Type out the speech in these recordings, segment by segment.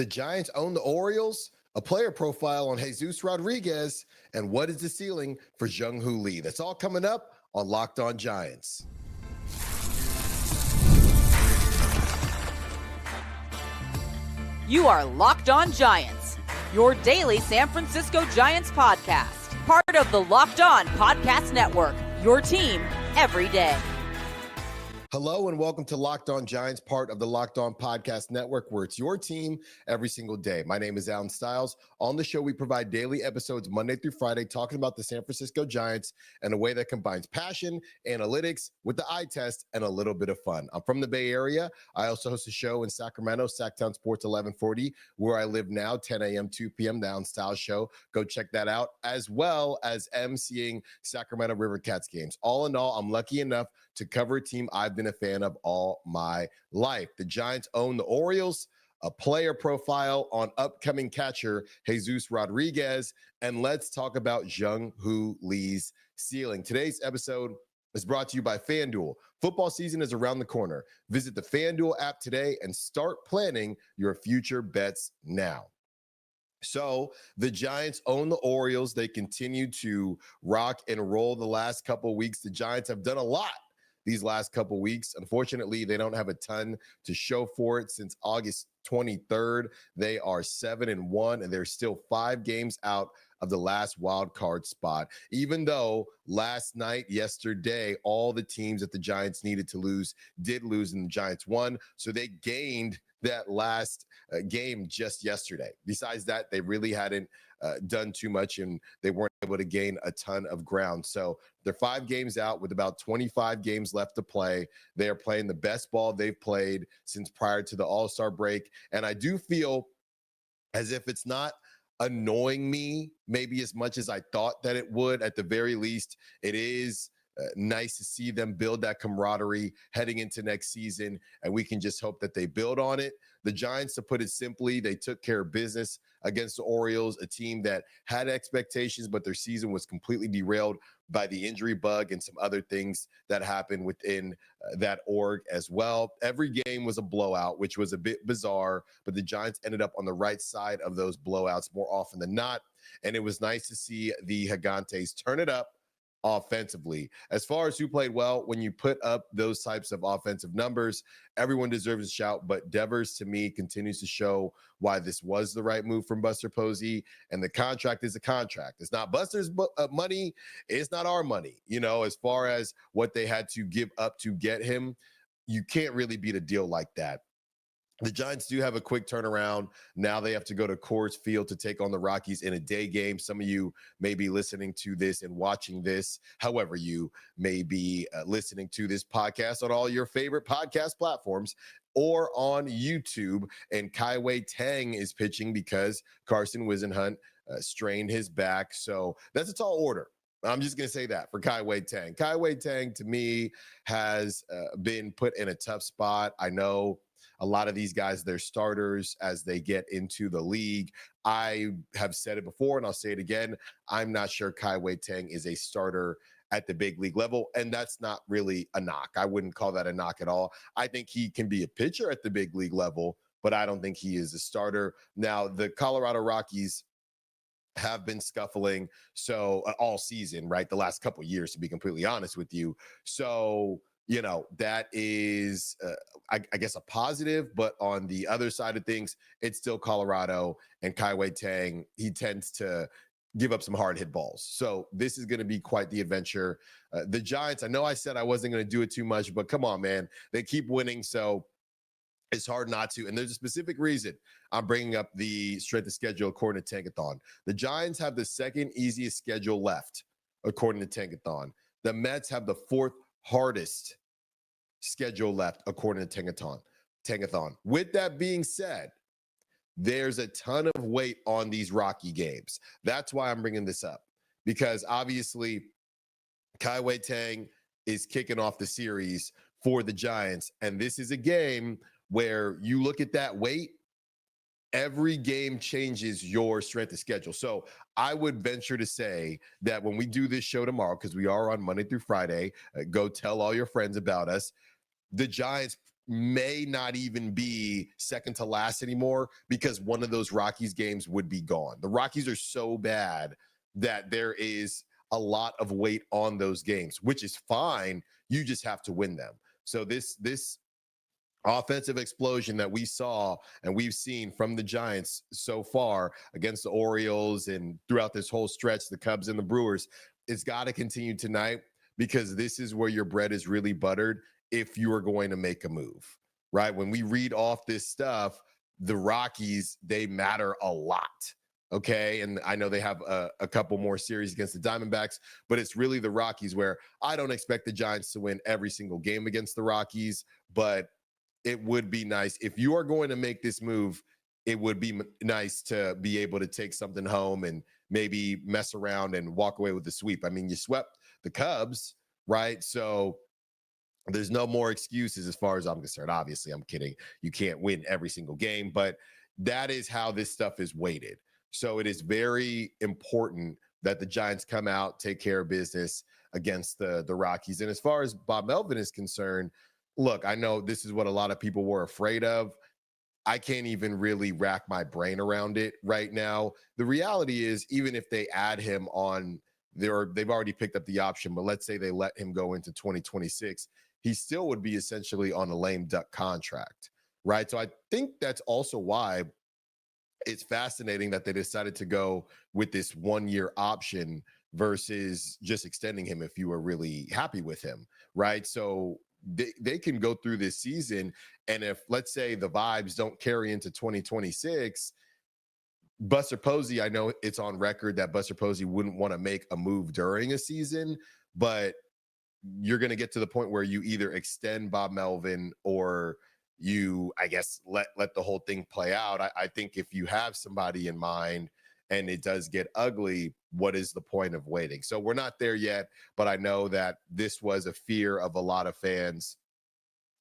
The Giants own the Orioles, a player profile on Jesús Rodríguez, and what is the ceiling for Jung Lee? That's all coming up on Locked On Giants. You are Locked On Giants, your daily San Francisco Giants podcast, part of the Locked On Podcast Network, your team every day. Hello and welcome to Locked On Giants, part of the Locked On Podcast Network, where it's your team every single day. My name is Alan Stiles. On the show, we provide daily episodes Monday through Friday talking about the San Francisco Giants in a way that combines passion, analytics with the eye test, and a little bit of fun. I'm from the Bay Area. I also host a show in Sacramento, Sacktown Sports 1140, where I live now, 10 a.m., 2 p.m., the Alan Stiles Show. Go check that out, as well as emceeing Sacramento River Cats games. All in all, I'm lucky enough to cover a team I've been a fan of all my life. The Giants own the Orioles, a player profile on upcoming catcher Jesús Rodríguez, and let's talk about Jung Lee's ceiling. Today's episode is brought to you by FanDuel. Football season is around the corner. Visit the FanDuel app today and start planning your future bets now. So the Giants own the Orioles. They continue to rock and roll the last couple of weeks. The Giants have done a lot these last couple of weeks. Unfortunately, they don't have a ton to show for it. Since August 23rd, they are 7-1, and they're still 5 games out of the last wild card spot. Even though yesterday, all the teams that the Giants needed to lose did lose, and the Giants won. So they gained that last game just yesterday. Besides that, they really hadn't done too much, and they weren't able to gain a ton of ground. So they're 5 games out with about 25 games left to play. They are playing the best ball they've played since prior to the All-Star break. And I do feel as if it's not annoying me maybe as much as I thought that it would. At the very least, it is nice to see them build that camaraderie heading into next season, and we can just hope that they build on it. The Giants, to put it simply, they took care of business against the Orioles, a team that had expectations, but their season was completely derailed by the injury bug and some other things that happened within that org as well. Every game was a blowout, which was a bit bizarre, but the Giants ended up on the right side of those blowouts more often than not, and it was nice to see the Gigantes turn it up offensively. As far as who played well, when you put up those types of offensive numbers, everyone deserves a shout, but Devers, to me, continues to show why this was the right move from Buster Posey, and the contract is a contract. It's not Buster's money. It's not our money. As far as what they had to give up to get him, you can't really beat a deal like that. The Giants do have a quick turnaround. Now they have to go to Coors Field to take on the Rockies in a day game. Some of you may be listening to this and watching this, however you may be listening to this podcast on all your favorite podcast platforms or on YouTube. And Kai Tang is pitching because Carson Whisenhunt strained his back. So that's a tall order. I'm just going to say that for Kai Tang. Kai Tang, to me, has been put in a tough spot. I know a lot of these guys, they're starters as they get into the league. I have said it before, and I'll say it again. I'm not sure Kai Tang is a starter at the big league level, and that's not really a knock. I wouldn't call that a knock at all. I think he can be a pitcher at the big league level, but I don't think he is a starter. Now, the Colorado Rockies have been scuffling all season, right? The last couple of years, to be completely honest with you. So that is, I guess, a positive, but on the other side of things, it's still Colorado, and Kai Tang, he tends to give up some hard hit balls. So this is going to be quite the adventure. The Giants, I know I said I wasn't going to do it too much, but come on, man. They keep winning, so it's hard not to. And there's a specific reason I'm bringing up the strength of schedule according to Tankathon. The Giants have the second easiest schedule left, according to Tankathon. The Mets have the 4th hardest schedule left, according to Tankathon. With that being said, there's a ton of weight on these Rocky games. That's why I'm bringing this up, because obviously Kai Tang is kicking off the series for the Giants, and this is a game where you look at that weight, every game changes your strength of schedule. So I would venture to say that when we do this show tomorrow, because we are on Monday through Friday, go tell all your friends about us. The Giants may not even be second to last anymore because one of those Rockies games would be gone. The Rockies are so bad that there is a lot of weight on those games, which is fine. You just have to win them. So this offensive explosion that we saw and we've seen from the Giants so far against the Orioles and throughout this whole stretch, the Cubs and the Brewers, it's got to continue tonight, because this is where your bread is really buttered if you are going to make a move, right? When we read off this stuff, the Rockies, they matter a lot. Okay. And I know they have a couple more series against the Diamondbacks, but it's really the Rockies, where I don't expect the Giants to win every single game against the Rockies, but it would be nice if you are going to make this move. It would be nice to be able to take something home and maybe mess around and walk away with the sweep. I mean, you swept the Cubs, right? So there's no more excuses as far as I'm concerned. Obviously, I'm kidding. You can't win every single game, but that is how this stuff is weighted. So it is very important that the Giants come out, take care of business against the Rockies. And as far as Bob Melvin is concerned, look, I know this is what a lot of people were afraid of. I can't even really rack my brain around it right now. The reality is, even if they add him on there, they've already picked up the option, but let's say they let him go into 2026, he still would be essentially on a lame duck contract, right? So I think that's also why it's fascinating that they decided to go with this 1-year option versus just extending him if you were really happy with him, right? So they can go through this season, and if, let's say, the vibes don't carry into 2026, Buster Posey, I know it's on record that Buster Posey wouldn't want to make a move during a season, but you're going to get to the point where you either extend Bob Melvin or you, I guess, let the whole thing play out. I think if you have somebody in mind and it does get ugly, what is the point of waiting? So we're not there yet, but I know that this was a fear of a lot of fans,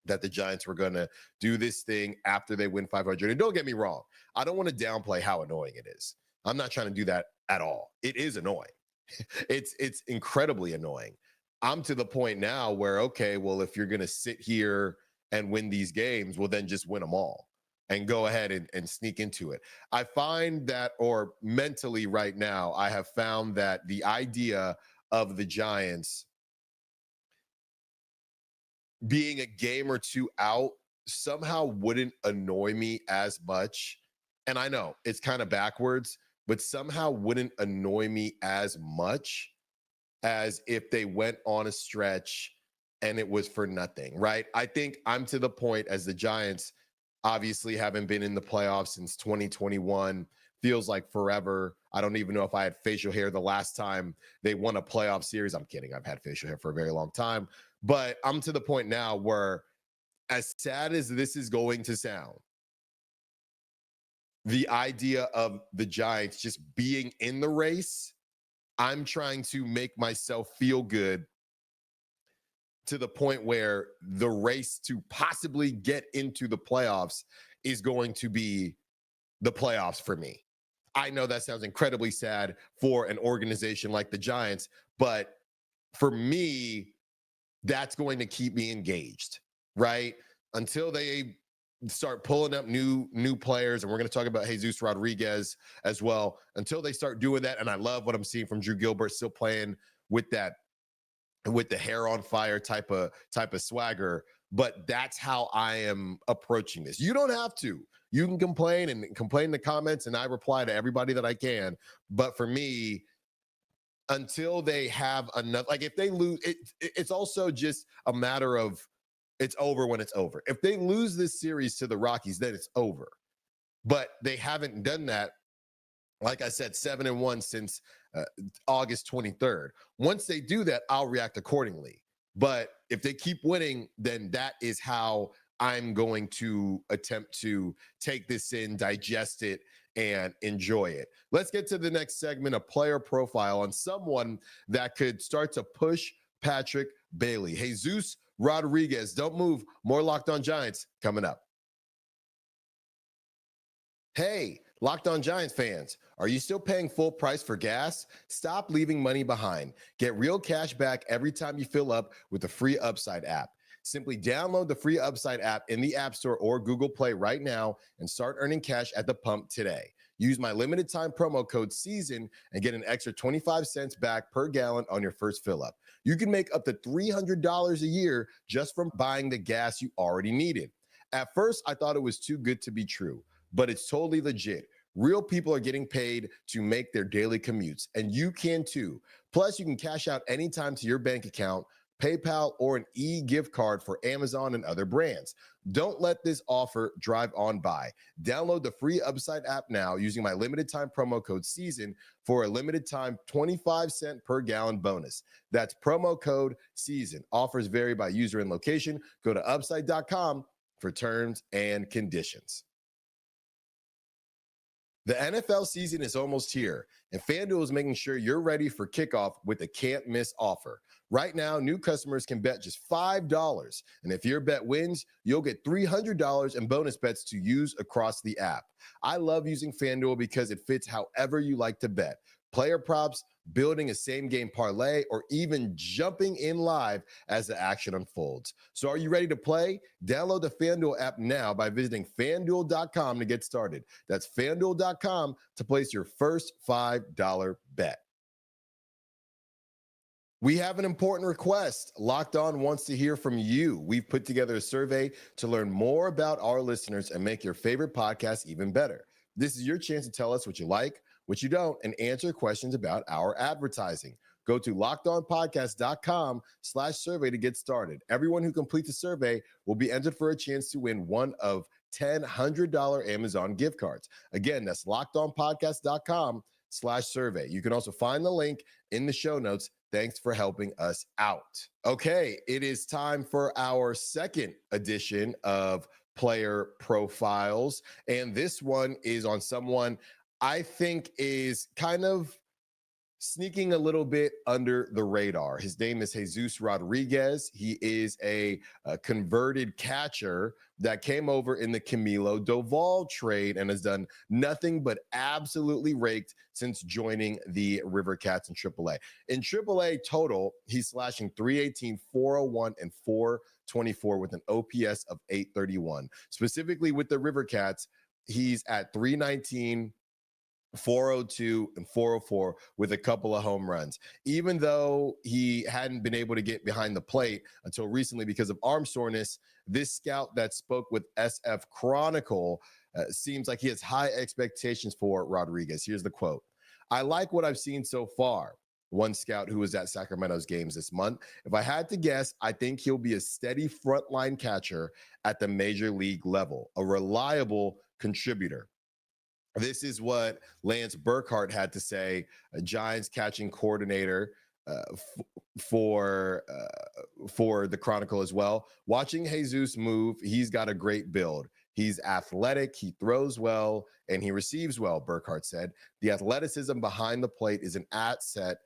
that the Giants were going to do this thing after they win 500. And don't get me wrong, I don't want to downplay how annoying it is. I'm not trying to do that at all. It is annoying. It's incredibly annoying. I'm to the point now where, okay, well, if you're going to sit here and win these games, well, then just win them all and go ahead and sneak into it. I find that, or mentally right now, I have found that the idea of the Giants being a game or two out somehow wouldn't annoy me as much. And I know it's kind of backwards, but somehow wouldn't annoy me as much as if they went on a stretch and it was for nothing, right? I think I'm to the point, as the Giants obviously haven't been in the playoffs since 2021, feels like forever. I don't even know if I had facial hair the last time they won a playoff series. I'm kidding. I've had facial hair for a very long time, but I'm to the point now where, as sad as this is going to sound, the idea of the Giants just being in the race, I'm trying to make myself feel good to the point where the race to possibly get into the playoffs is going to be the playoffs for me. I know that sounds incredibly sad for an organization like the Giants, but for me, that's going to keep me engaged, right? Until they start pulling up new players, and we're going to talk about Jesús Rodríguez as well. Until they start doing that, and I love what I'm seeing from Drew Gilbert, still playing with that, with the hair on fire type of swagger. But that's how I am approaching this. You don't have to. You can complain in the comments, and I reply to everybody that I can. But for me, until they have enough, like if they lose, it's also just a matter of, it's over when it's over. If they lose this series to the Rockies, then it's over. But they haven't done that. Like I said, 7-1 since August 23rd. Once they do that, I'll react accordingly. But if they keep winning, then that is how I'm going to attempt to take this in, digest it, and enjoy it. Let's get to the next segment, a player profile on someone that could start to push Patrick Bailey. Jesús Rodríguez. Don't move. More Locked On Giants coming up. Hey, Locked On Giants fans, are you still paying full price for gas? Stop leaving money behind. Get real cash back every time you fill up with the free Upside app. Simply download the free Upside app in the App Store or Google Play right now and start earning cash at the pump today. Use my limited time promo code SEASON and get an extra 25 cents back per gallon on your first fill up. You can make up to $300 a year just from buying the gas you already needed. At first, I thought it was too good to be true, but it's totally legit. Real people are getting paid to make their daily commutes, and you can too. Plus, you can cash out anytime to your bank account, PayPal, or an e-gift card for Amazon and other brands. Don't let this offer drive on by. Download the free Upside app now using my limited time promo code SEASON for a limited time 25-cent per gallon bonus. That's promo code SEASON. Offers vary by user and location. Go to upside.com for terms and conditions. The NFL season is almost here, and FanDuel is making sure you're ready for kickoff with a can't-miss offer. Right now, new customers can bet just $5, and if your bet wins, you'll get $300 in bonus bets to use across the app. I love using FanDuel because it fits however you like to bet. Player props, building a same-game parlay, or even jumping in live as the action unfolds. So are you ready to play? Download the FanDuel app now by visiting FanDuel.com to get started. That's FanDuel.com to place your first $5 bet. We have an important request. Locked On wants to hear from you. We've put together a survey to learn more about our listeners and make your favorite podcast even better. This is your chance to tell us what you like, what you don't, and answer questions about our advertising. Go to lockedonpodcast.com/survey to get started. Everyone who completes the survey will be entered for a chance to win one of 10 $100 Amazon gift cards. Again, that's lockedonpodcast.com/survey. You can also find the link in the show notes. Thanks for helping us out. Okay, it is time for our second edition of Player Profiles. And this one is on someone I think is kind of sneaking a little bit under the radar. His name is Jesús Rodríguez. He is a converted catcher that came over in the Camilo Doval trade and has done nothing but absolutely raked since joining the River Cats in AAA. In AAA total, he's slashing .318, .401, and .424 with an OPS of .831. Specifically with the River Cats, he's at .319, .402 and .404 with a couple of home runs. Even though he hadn't been able to get behind the plate until recently because of arm soreness, this scout that spoke with SF Chronicle seems like he has high expectations for Rodriguez. Here's the quote. "I like what I've seen so far." One scout who was at Sacramento's games this month. "If I had to guess, I think he'll be a steady frontline catcher at the major league level, a reliable contributor." This is what Lance Burkhart had to say, a Giants catching coordinator for the Chronicle as well. "Watching Jesús move, he's got a great build. He's athletic, he throws well, and he receives well," Burkhart said. "The athleticism behind the plate is an asset,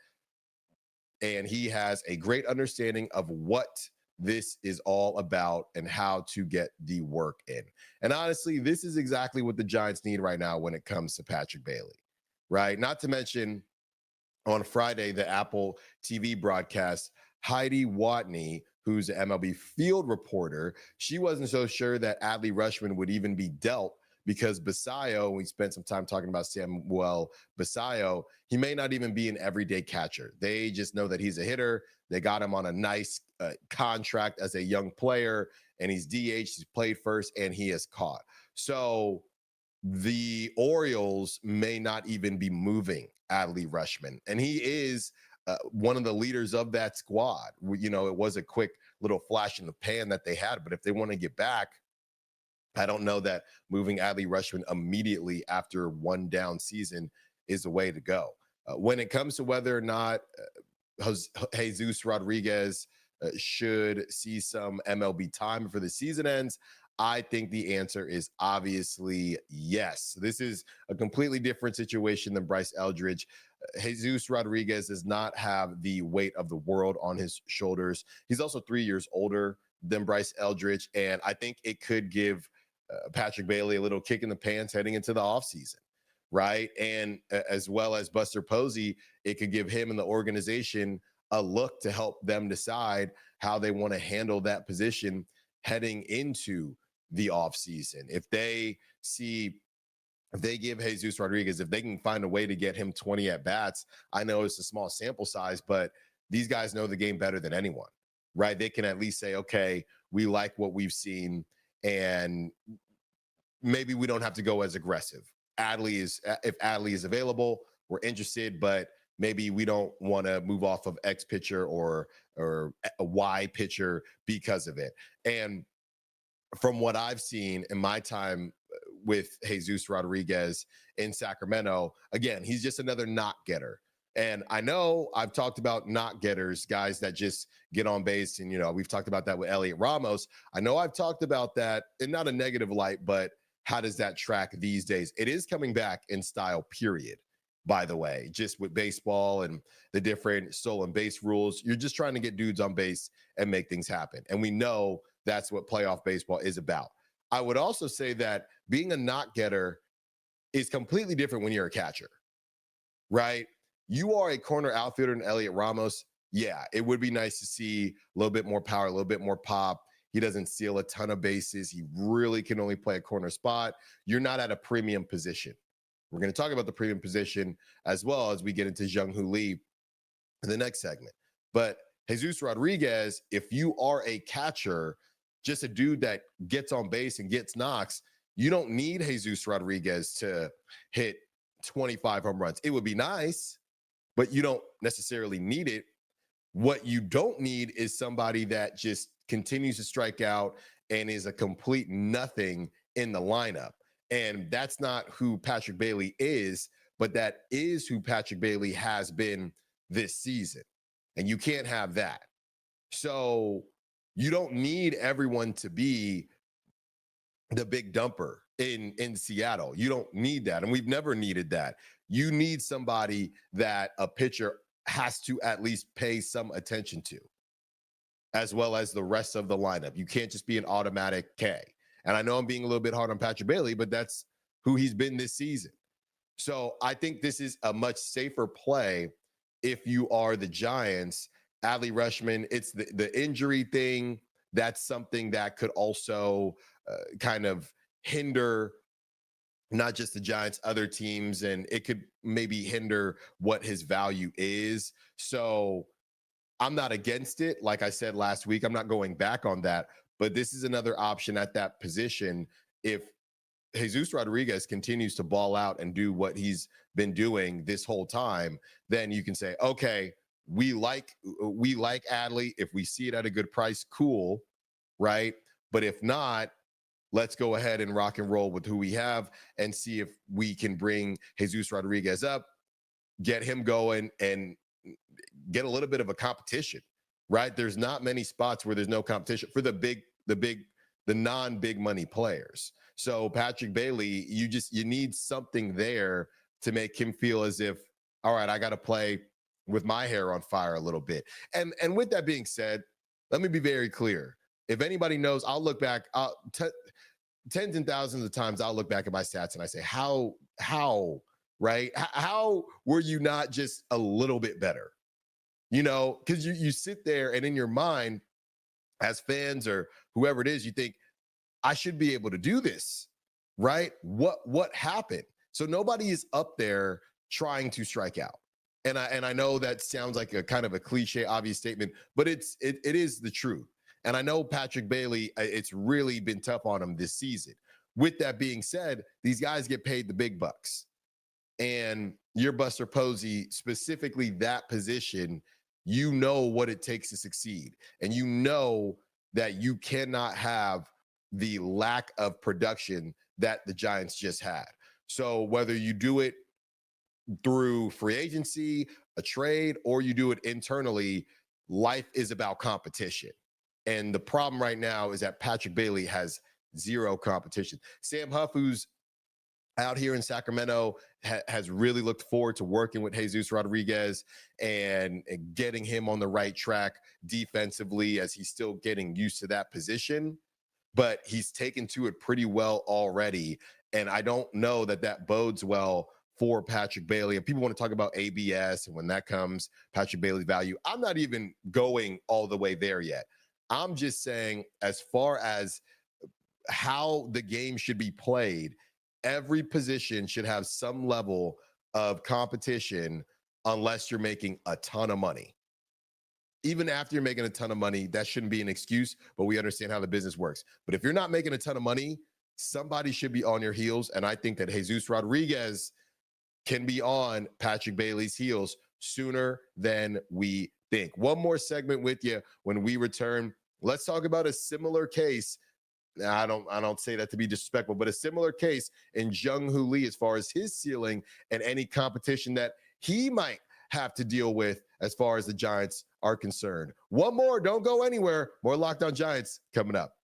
and he has a great understanding of what this is all about and how to get the work in." And honestly, this is exactly what the Giants need right now when it comes to Patrick Bailey, right? Not to mention on Friday, the Apple TV broadcast, Heidi Watney, who's an MLB field reporter, she wasn't so sure that Adley Rutschman would even be dealt because Basayo, we spent some time talking about Samuel Basayo, he may not even be an everyday catcher. They just know that he's a hitter. They got him on a nice contract as a young player, and he's DH, he's played first, and he has caught. So the Orioles may not even be moving Adley Rutschman, and he is one of the leaders of that squad. You know, it was a quick little flash in the pan that they had, but if they want to get back, I don't know that moving Adley Rutschman immediately after one down season is the way to go. When it comes to whether or not Jesús Rodríguez should see some MLB time before the season ends, I think the answer is obviously yes. This is a completely different situation than Bryce Eldridge. Jesús Rodríguez does not have the weight of the world on his shoulders. He's also 3 years older than Bryce Eldridge, and I think it could give Patrick Bailey a little kick in the pants heading into the offseason, right? And as well as Buster Posey, it could give him and the organization a look to help them decide how they want to handle that position heading into the offseason. If they give Jesús Rodríguez, if they can find a way to get him 20 at bats, I know it's a small sample size, but these guys know the game better than anyone, right? They can at least say, okay, we like what we've seen, and maybe we don't have to go as aggressive. If Adley is available, we're interested, but maybe we don't want to move off of X pitcher or a Y pitcher because of it. And from what I've seen in my time with Jesús Rodríguez in Sacramento, again, he's just another knock getter. And I know I've talked about knock getters, guys that just get on base. And, we've talked about that with Elliot Ramos. I know I've talked about that in not a negative light, but how does that track these days? It is coming back in style, period. By the way, just with baseball and the different stolen base rules, you're just trying to get dudes on base and make things happen. And we know that's what playoff baseball is about. I would also say that being a knock getter is completely different when you're a catcher, right? You are a corner outfielder in Elliot Ramos. Yeah, it would be nice to see a little bit more power, a little bit more pop. He doesn't steal a ton of bases. He really can only play a corner spot. You're not at a premium position. We're going to talk about the premium position as well as we get into Jung Lee in the next segment. But Jesús Rodríguez, if you are a catcher, just a dude that gets on base and gets knocks, you don't need Jesús Rodríguez to hit 25 home runs. It would be nice, but you don't necessarily need it. What you don't need is somebody that just continues to strike out and is a complete nothing in the lineup. And that's not who Patrick Bailey is, but that is who Patrick Bailey has been this season. And you can't have that. So you don't need everyone to be the big dumper in Seattle. You don't need that. And we've never needed that. You need somebody that a pitcher has to at least pay some attention to, as well as the rest of the lineup. You can't just be an automatic K. And I know I'm being a little bit hard on Patrick Bailey, but that's who he's been this season. So I think this is a much safer play if you are the Giants. Adley Rutschman, it's the injury thing. That's something that could also kind of hinder not just the Giants, other teams, and it could maybe hinder what his value is. So I'm not against it. Like I said last week, I'm not going back on that. But this is another option at that position. If Jesús Rodríguez continues to ball out and do what he's been doing this whole time, then you can say, okay, we like Adley. If we see it at a good price, cool, right? But if not, let's go ahead and rock and roll with who we have and see if we can bring Jesús Rodríguez up, get him going, and get a little bit of a competition. Right? There's not many spots where there's no competition for the non-big money players. So Patrick Bailey, you need something there to make him feel as if, all right, I got to play with my hair on fire a little bit. And with that being said, let me be very clear. If anybody knows, I'll look back tens and thousands of times. I'll look back at my stats and I say, how, right? How were you not just a little bit better? Because you sit there and in your mind, as fans or whoever it is, you think, I should be able to do this, right? What happened? So nobody is up there trying to strike out. And I know that sounds like a kind of a cliche, obvious statement, but it is the truth. And I know Patrick Bailey, it's really been tough on him this season. With that being said, these guys get paid the big bucks. And your Buster Posey, specifically that position, you know what it takes to succeed. And you know that you cannot have the lack of production that the Giants just had. So whether you do it through free agency, a trade, or you do it internally, life is about competition. And the problem right now is that Patrick Bailey has zero competition. Sam Huff, who's out here in Sacramento, has really looked forward to working with Jesús Rodríguez and getting him on the right track defensively as he's still getting used to that position. But he's taken to it pretty well already. And I don't know that bodes well for Patrick Bailey. And people want to talk about ABS and when that comes, Patrick Bailey's value. I'm not even going all the way there yet. I'm just saying, as far as how the game should be played, every position should have some level of competition unless you're making a ton of money. Even after you're making a ton of money, that shouldn't be an excuse, but we understand how the business works. But if you're not making a ton of money, somebody should be on your heels. And I think that Jesús Rodríguez can be on Patrick Bailey's heels sooner than we think. One more segment with you when we return. Let's talk about a similar case. I don't say that to be disrespectful, but a similar case in Jung Lee as far as his ceiling and any competition that he might have to deal with as far as the Giants are concerned. One more, don't go anywhere. More Locked On Giants coming up.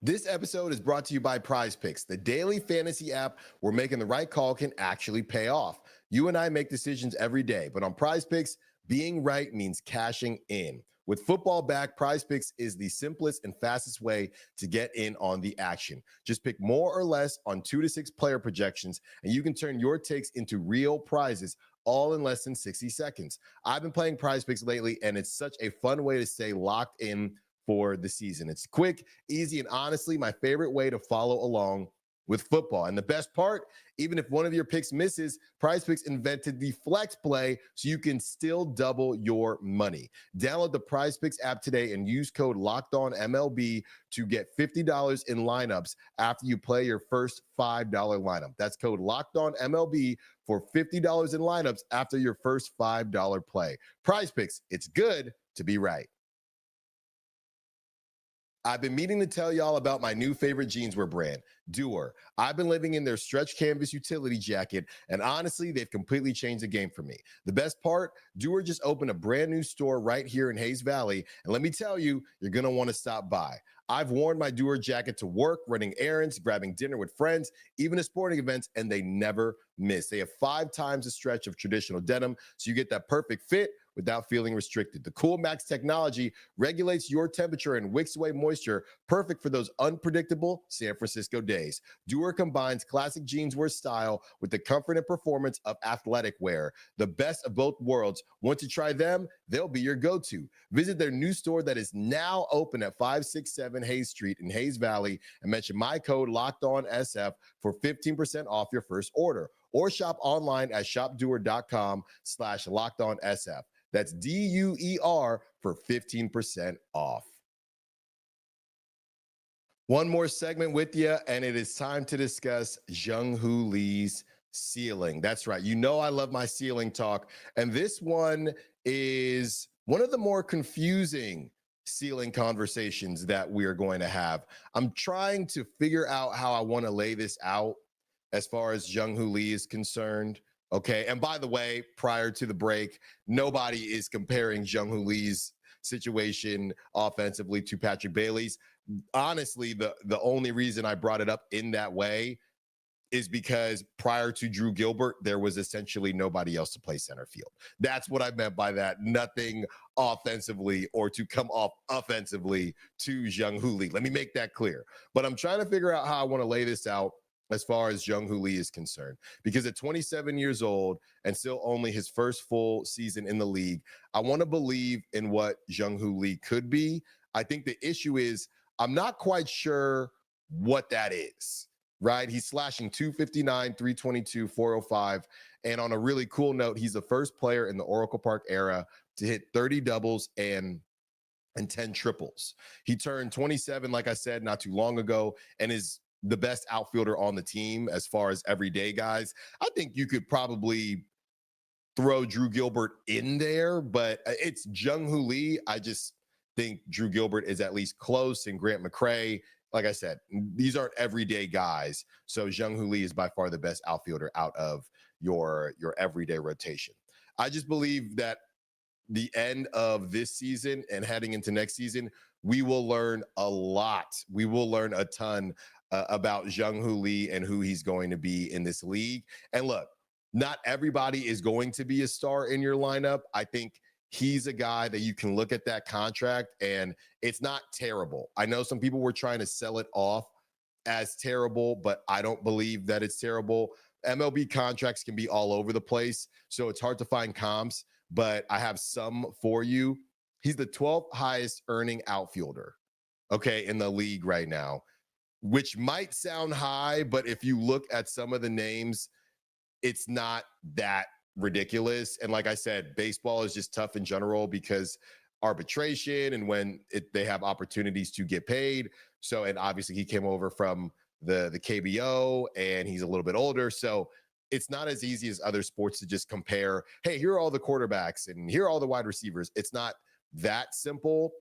This episode is brought to you by Prize Picks, the daily fantasy app where making the right call can actually pay off. You and I make decisions every day, but on Prize Picks, being right means cashing in. With football back, Prize Picks is the simplest and fastest way to get in on the action. Just pick more or less on 2 to 6 player projections, and you can turn your takes into real prizes all in less than 60 seconds. I've been playing Prize Picks lately, and it's such a fun way to stay locked in for the season. It's quick, easy, and honestly, my favorite way to follow along with football. And the best part, even if one of your picks misses, Prize Picks invented the flex play so you can still double your money. Download the Prize Picks app today and use code LOCKEDONMLB to get $50 in lineups after you play your first $5 lineup. That's code LOCKEDONMLB for $50 in lineups after your first $5 play. Prize Picks, it's good to be right. I've been meaning to tell y'all about my new favorite jeanswear brand, Duer. I've been living in their stretch canvas utility jacket, and honestly, they've completely changed the game for me. The best part, Duer just opened a brand new store right here in Hayes Valley, and let me tell you, you're going to want to stop by. I've worn my Duer jacket to work, running errands, grabbing dinner with friends, even at sporting events, and they never miss. They have 5 times the stretch of traditional denim, so you get that perfect fit without feeling restricted. The Cool Max technology regulates your temperature and wicks away moisture, perfect for those unpredictable San Francisco days. Duer combines classic jeanswear style with the comfort and performance of athletic wear. The best of both worlds. Once you try them, they'll be your go-to. Visit their new store that is now open at 567 Hayes Street in Hayes Valley and mention my code LOCKEDONSF for 15% off your first order. Or shop online at shopduer.com/LockedOnSF. That's DUER for 15% off. One more segment with you, and it is time to discuss Jung Lee's ceiling. That's right. You know I love my ceiling talk, and this one is one of the more confusing ceiling conversations that we are going to have. I'm trying to figure out how I want to lay this out as far as Jung Lee is concerned. Okay. And by the way, prior to the break, nobody is comparing Jung Lee's situation offensively to Patrick Bailey's. Honestly, the only reason I brought it up in that way is because prior to Drew Gilbert, there was essentially nobody else to play center field. That's what I meant by that. Nothing offensively or to come off offensively to Jung Lee. Let me make that clear. But I'm trying to figure out how I want to lay this out as far as Jung Lee is concerned. Because at 27 years old and still only his first full season in the league, I want to believe in what Jung Lee could be. I think the issue is I'm not quite sure what that is, right? He's slashing 259, 322, 405. And on a really cool note, he's the first player in the Oracle Park era to hit 30 doubles and 10 triples. He turned 27, like I said, not too long ago, and is the best outfielder on the team as far as everyday guys. I think you could probably throw Drew Gilbert in there, but it's Jung Lee. I just think Drew Gilbert is at least close, and Grant McCray, like I said, these aren't everyday guys. So Jung Lee is by far the best outfielder out of your everyday rotation. I just believe that the end of this season and heading into next season, we will learn a lot. We will learn a ton about Jung Lee and who he's going to be in this league. And look, not everybody is going to be a star in your lineup. I think he's a guy that you can look at that contract and it's not terrible. I know some people were trying to sell it off as terrible, but I don't believe that it's terrible. MLB contracts can be all over the place, so it's hard to find comps, but I have some for you. He's the 12th highest earning outfielder, okay, in the league right now, which might sound high, but if you look at some of the names, it's not that ridiculous. And like I said, baseball is just tough in general because arbitration and when they have opportunities to get paid. So, and obviously he came over from the KBO and he's a little bit older. So it's not as easy as other sports to just compare, hey, here are all the quarterbacks and here are all the wide receivers. It's not that simple.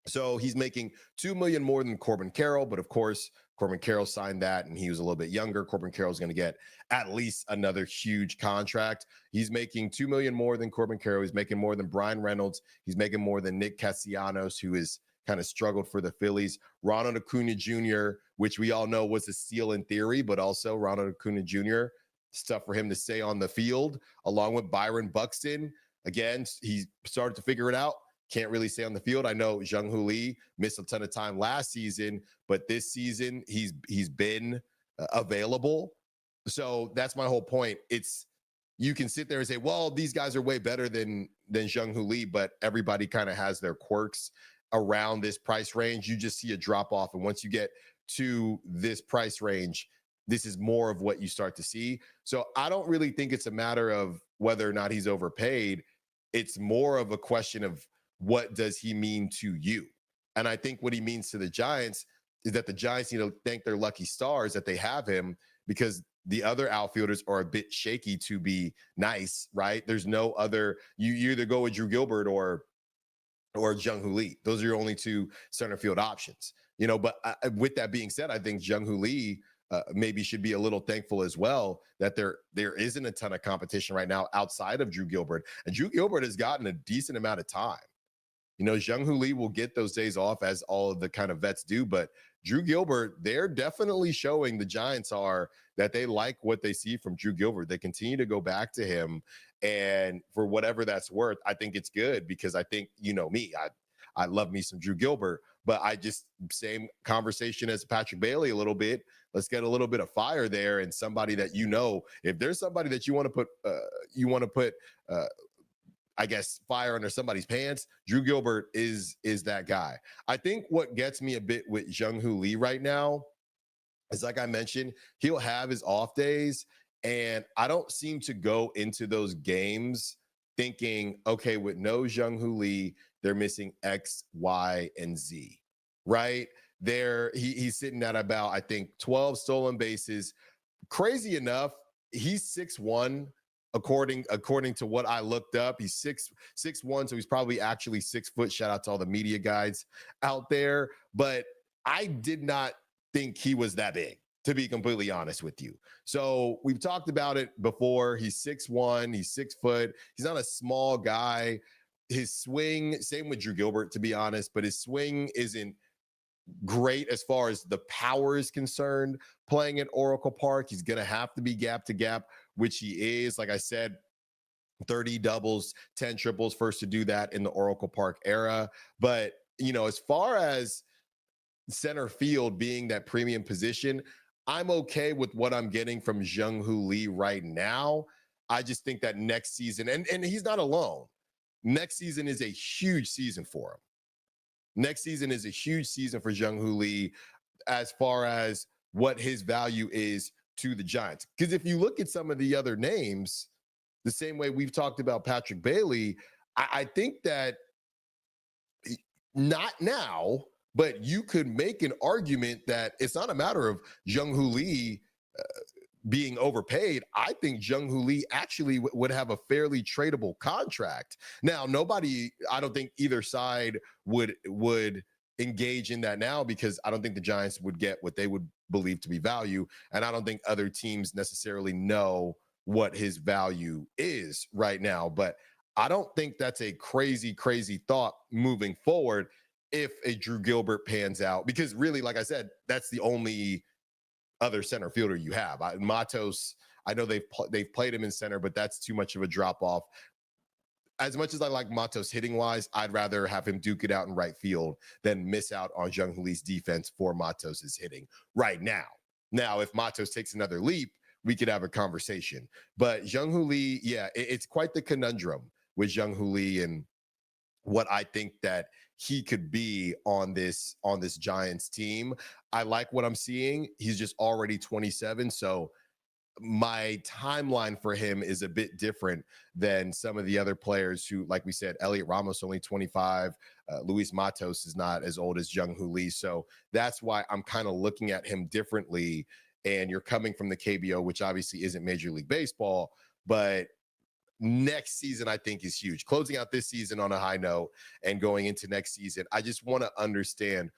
So he's making $2 million more than Corbin Carroll, but of course, Corbin Carroll signed that and he was a little bit younger. Corbin Carroll's going to get at least another huge contract. He's making $2 million more than Corbin Carroll. He's making more than Brian Reynolds. He's making more than Nick Castellanos, who is kind of struggled for the Phillies. Ronald Acuna Jr., which we all know was a steal in theory, but also Ronald Acuna Jr., stuff for him to stay on the field, along with Byron Buxton. Again, he started to figure it out. Can't really stay on the field. I know Jung Lee missed a ton of time last season, but this season he's been available. So that's my whole point. It's, you can sit there and say, well, these guys are way better than Jung Lee, but everybody kind of has their quirks around this price range. You just see a drop off, and once you get to this price range, this is more of what you start to see. So I don't really think it's a matter of whether or not he's overpaid. It's more of a question of, what does he mean to you? And I think what he means to the Giants is that the Giants need to thank their lucky stars that they have him, because the other outfielders are a bit shaky to be nice, right? There's no other, you either go with Drew Gilbert or Jung Lee. Those are your only two center field options, but with that being said, I think Jung Lee maybe should be a little thankful as well that there isn't a ton of competition right now outside of Drew Gilbert. And Drew Gilbert has gotten a decent amount of time. Jung Lee will get those days off, as all of the kind of vets do, but Drew Gilbert, they're definitely showing, the Giants are, that they like what they see from Drew Gilbert. They continue to go back to him, and for whatever that's worth, I think it's good, because I think, me, I love me some Drew Gilbert, but I just, same conversation as Patrick Bailey a little bit. Let's get a little bit of fire there, and somebody that, if there's somebody that you want to put, I guess, fire under somebody's pants, Drew Gilbert is that guy. I think what gets me a bit with Jung Lee right now is, like I mentioned, he'll have his off days, and I don't seem to go into those games thinking, okay, with no Jung Lee, they're missing X, Y, and Z, right? He's sitting at about, I think, 12 stolen bases. Crazy enough, he's 6'1", according to what I looked up. He's 6'1", so he's probably actually 6 foot. Shout out to all the media guides out there. But I did not think he was that big, to be completely honest with you. So we've talked about it before. He's 6'1", he's 6 foot. He's not a small guy. His swing, same with Drew Gilbert, to be honest, but his swing isn't great as far as the power is concerned. Playing at Oracle Park, he's going to have to be gap to gap, which he is. Like I said, 30 doubles, 10 triples, first to do that in the Oracle Park era. But, as far as center field being that premium position, I'm okay with what I'm getting from Jung Lee right now. I just think that next season, and he's not alone. Next season is a huge season for him. Next season is a huge season for Jung Lee as far as what his value is to the Giants. Because if you look at some of the other names, the same way we've talked about Patrick Bailey, I think that, not now, but you could make an argument that it's not a matter of Jung Lee being overpaid. I think Jung Lee actually would have a fairly tradable contract. Now, I don't think either side would engage in that now, because I don't think the Giants would get what they would believe to be value. And I don't think other teams necessarily know what his value is right now. But I don't think that's a crazy, crazy thought moving forward if a Drew Gilbert pans out, because really, like I said, that's the only other center fielder you have. Matos, I know they've played him in center, but that's too much of a drop off. as much as I like Matos hitting wise, I'd rather have him duke it out in right field than miss out on Jung Lee's defense for Matos's hitting right now. Now, if Matos takes another leap, we could have a conversation. But Jung Lee, yeah, it's quite the conundrum with Jung Lee and what I think that he could be on this Giants team. I like what I'm seeing. He's just already 27, so my timeline for him is a bit different than some of the other players who, like we said, Elliot Ramos only 25, Luis Matos is not as old as Jung Lee, so that's why I'm kind of looking at him differently. And you're coming from the KBO, which obviously isn't Major League Baseball, but next season I think is huge. Closing out this season on a high note and going into next season, I just want to understand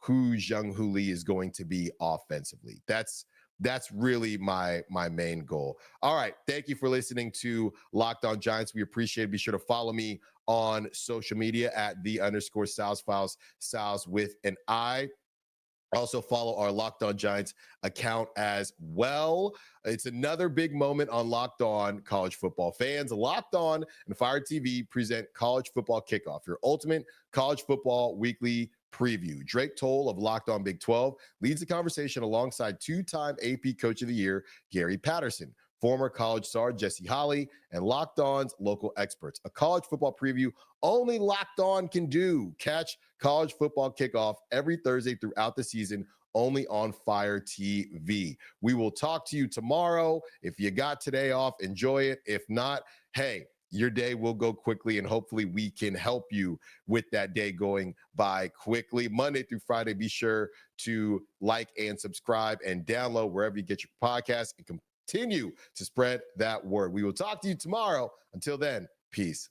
who Jung Lee is going to be offensively. That's really my main goal. All right. Thank you for listening to Locked On Giants. We appreciate it. Be sure to follow me on social media at _Styles Files, Styles with an I. Also follow our Locked On Giants account as well. It's another big moment on Locked On College Football fans. Locked On and Fire TV present College Football Kickoff, your ultimate college football weekly preview. Drake Toll of Locked On Big 12 leads the conversation alongside two-time AP Coach of the Year, Gary Patterson, former college star Jesse Holley, and Locked On's local experts. A college football preview only Locked On can do. Catch College Football Kickoff every Thursday throughout the season, only on Fire TV. We will talk to you tomorrow. If you got today off, enjoy it. If not, hey, your day will go quickly, and hopefully we can help you with that day going by quickly. Monday through Friday, be sure to like and subscribe and download wherever you get your podcasts, and continue to spread that word. We will talk to you tomorrow. Until then, peace.